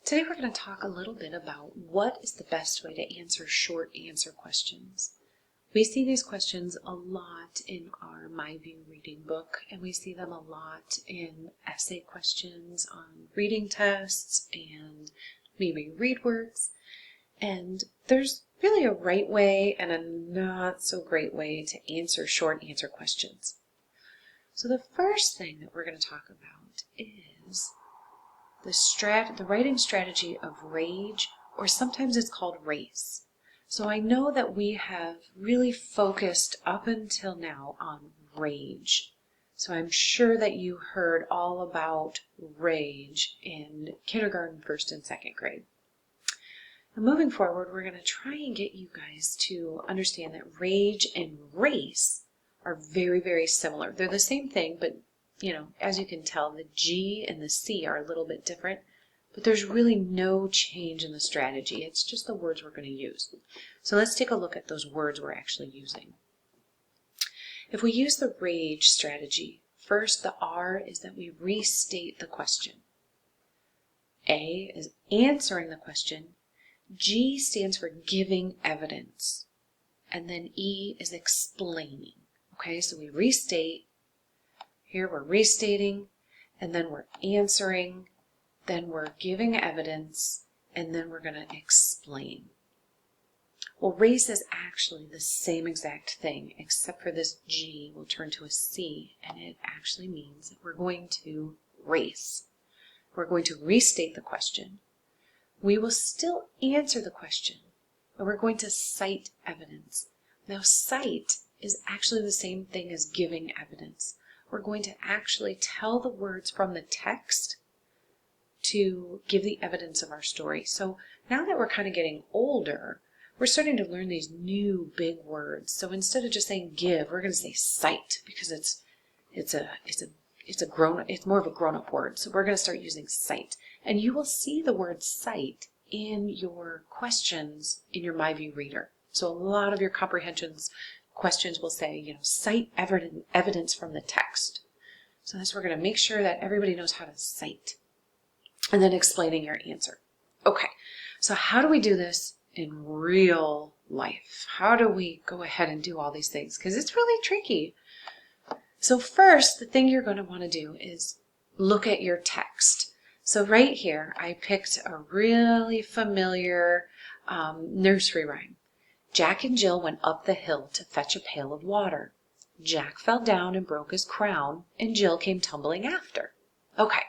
Today we're going to talk a little bit about what is the best way to answer short answer questions. We see these questions a lot in our MyView reading book, and we see them a lot in essay questions on reading tests and maybe ReadWorks. And there's really a right way and a not so great way to answer short answer questions. So the first thing that we're going to talk about is the writing strategy of rage, or sometimes it's called race. So I know that we have really focused up until now on rage. So I'm sure that you heard all about rage in kindergarten, first and second grade. And moving forward, we're going to try and get you guys to understand that rage and race are very, very similar. They're the same thing, but as you can tell, the G and the C are a little bit different, but there's really no change in the strategy. It's just the words we're going to use. So let's take a look at those words we're actually using. If we use the rage strategy, first the R is that we restate the question. A is answering the question. G stands for giving evidence. And then E is explaining. Okay, so we restate. Here we're restating, and then we're answering, then we're giving evidence, and then we're going to explain. Well, race is actually the same exact thing, except for this G will turn to a C, and it actually means that we're going to race. We're going to restate the question. We will still answer the question, but we're going to cite evidence. Now, cite is actually the same thing as giving evidence. We're going to actually tell the words from the text to give the evidence of our story. So now that we're kind of getting older, we're starting to learn these new big words. So instead of just saying give, we're going to say cite, because it's more of a grown-up word. So we're going to start using cite. And you will see the word cite in your questions in your MyView reader. So a lot of your comprehensions questions will say, cite evidence from the text. So that's we're going to make sure that everybody knows how to cite. And then explaining your answer. Okay, so how do we do this in real life? How do we go ahead and do all these things? Because it's really tricky. So first, the thing you're going to want to do is look at your text. So right here, I picked a really familiar nursery rhyme. Jack and Jill went up the hill to fetch a pail of water. Jack fell down and broke his crown, and Jill came tumbling after. Okay,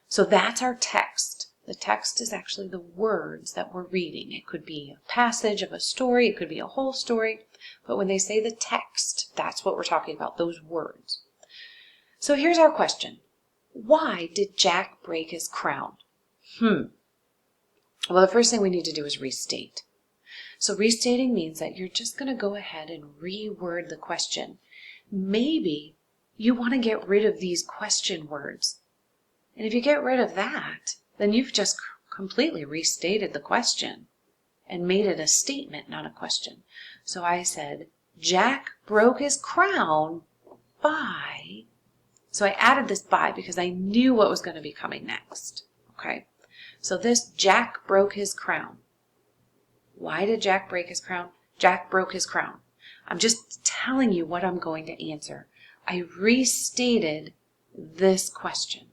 so that's our text. The text is actually the words that we're reading. It could be a passage of a story, it could be a whole story, but when they say the text, that's what we're talking about, those words. So here's our question. Why did Jack break his crown? Well, the first thing we need to do is restate. So restating means that you're just going to go ahead and reword the question. Maybe you want to get rid of these question words. And if you get rid of that, then you've just completely restated the question and made it a statement, not a question. So I said, Jack broke his crown by... So I added this by because I knew what was going to be coming next. Okay, so this Jack broke his crown. Why did Jack break his crown? Jack broke his crown. I'm just telling you what I'm going to answer. I restated this question.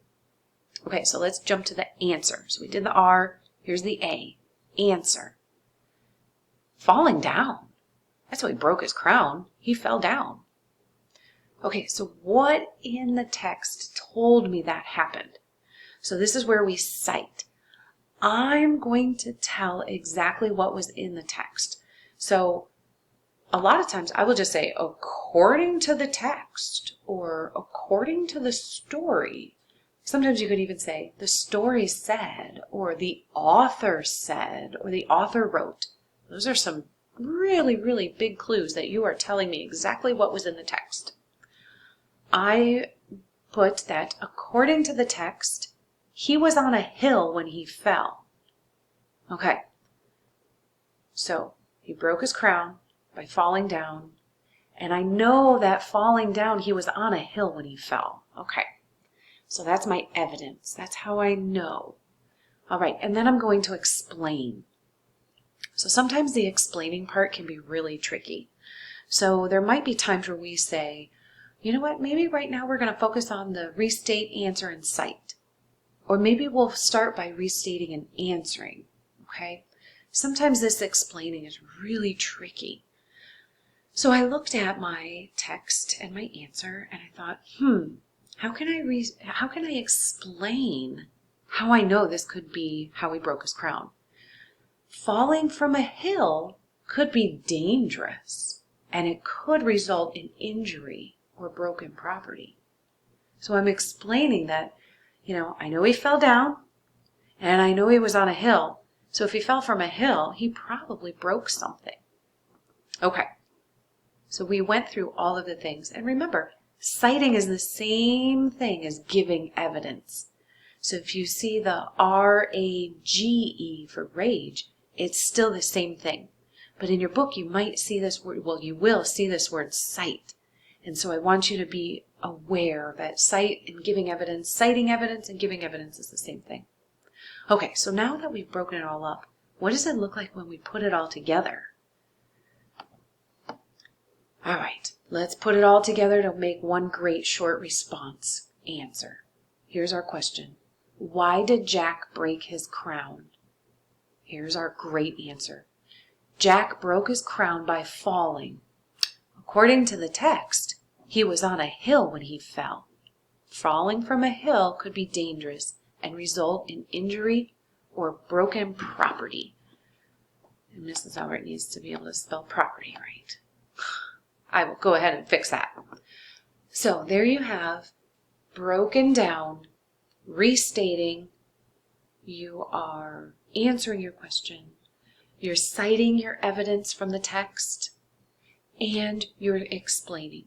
Okay, so let's jump to the answer. So we did the R, here's the A. Answer. Falling down. That's why he broke his crown. He fell down. Okay, so what in the text told me that happened? So this is where we cite. I'm going to tell exactly what was in the text. So a lot of times I will just say, according to the text, or according to the story. Sometimes you could even say, the story said, or the author said, or the author wrote. Those are some really, really big clues that you are telling me exactly what was in the text. I put that according to the text, he was on a hill when he fell. Okay, so he broke his crown by falling down, and I know that falling down, he was on a hill when he fell. Okay, so that's my evidence. That's how I know. All right, and then I'm going to explain. So sometimes the explaining part can be really tricky. So there might be times where we say, you know what, maybe right now we're going to focus on the restate, answer, and cite. Or maybe we'll start by restating and answering, okay? Sometimes this explaining is really tricky. So I looked at my text and my answer and I thought, how can I explain how I know this could be how he broke his crown? Falling from a hill could be dangerous and it could result in injury or broken property. So I'm explaining that, I know he fell down and I know he was on a hill. So if he fell from a hill, he probably broke something. Okay. So we went through all of the things. And remember, citing is the same thing as giving evidence. So if you see the R-A-G-E for rage, it's still the same thing. But in your book, you might see this word, you will see this word cite. And so I want you to be aware that cite and giving evidence, citing evidence and giving evidence is the same thing. Okay, so now that we've broken it all up, what does it look like when we put it all together? All right, let's put it all together to make one great short response answer. Here's our question. Why did Jack break his crown? Here's our great answer. Jack broke his crown by falling. According to the text, he was on a hill when he fell. Falling from a hill could be dangerous and result in injury or broken property. And Mrs. Albert needs to be able to spell property right. I will go ahead and fix that. So there you have broken down, restating. You are answering your question. You're citing your evidence from the text. And you're explaining.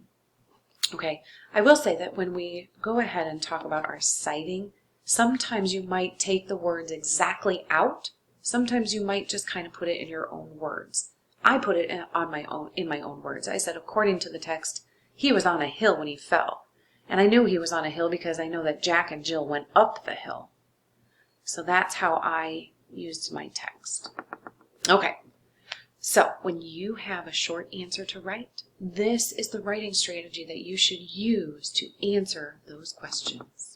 Okay, I will say that when we go ahead and talk about our citing, sometimes you might take the words exactly out. Sometimes you might just kind of put it in your own words. I put it in my own words. I said, according to the text, he was on a hill when he fell. And I knew he was on a hill because I know that Jack and Jill went up the hill. So that's how I used my text. Okay, so when you have a short answer to write, this is the writing strategy that you should use to answer those questions.